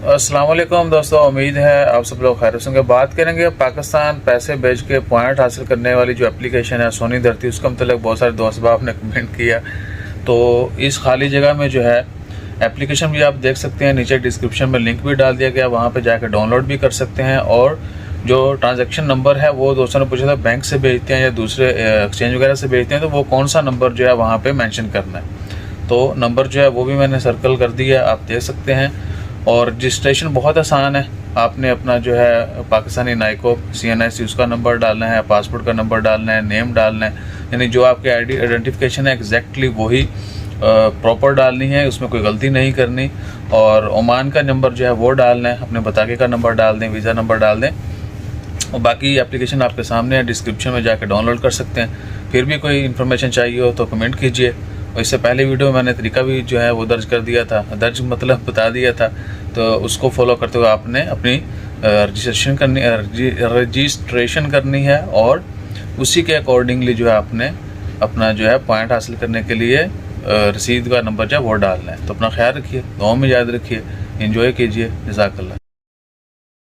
अस्सलाम वालेकुम दोस्तों, उम्मीद है आप सब लोग खैर होंगे। बात करेंगे पाकिस्तान पैसे भेज के पॉइंट हासिल करने वाली जो एप्लीकेशन है सोनी धरती, उसका मतलब बहुत सारे दोस्त बाब ने कमेंट किया। तो इस खाली जगह में जो है एप्लीकेशन भी आप देख सकते हैं, नीचे डिस्क्रिप्शन में लिंक भी डाल दिया गया, वहाँ पे जाकर डाउनलोड भी कर सकते हैं। और जो ट्रांजैक्शन नंबर है वो दोस्तों ने पूछा था बैंक से भेजते हैं या दूसरे एक्सचेंज वगैरह से भेजते हैं, तो वो कौन सा नंबर जो है वहाँ पे मेंशन करना है। तो नंबर जो है वो भी मैंने सर्कल कर दिया, आप देख सकते हैं। और रजिस्ट्रेशन बहुत आसान है, आपने अपना जो है पाकिस्तानी नाइको CNIC उसका नंबर डालना है, पासपोर्ट का नंबर डालना है, नेम डालना है, यानी जो आपके आइडेंटिफिकेशन है एग्जैक्टली वही प्रॉपर डालनी है, उसमें कोई गलती नहीं करनी। और ओमान का नंबर जो है वो डालना है, अपने बताके का नंबर डाल दें, वीज़ा नंबर डाल दें। और बाकी एप्लीकेशन आपके सामने है, डिस्क्रिप्शन में जाकर डाउनलोड कर सकते हैं। फिर भी कोई इन्फॉर्मेशन चाहिए हो तो कमेंट कीजिए। और इससे पहले वीडियो में मैंने तरीका भी जो है वो दर्ज कर दिया था, दर्ज मतलब बता दिया था, तो उसको फॉलो करते हुए आपने अपनी रजिस्ट्रेशन करनी है और उसी के अकॉर्डिंगली जो है आपने अपना जो है पॉइंट हासिल करने के लिए रसीद का नंबर जो है वो डालना है। तो अपना ख्याल रखिए, दुआ में याद रखिए, एंजॉय कीजिए। जज़ाकल्लाह।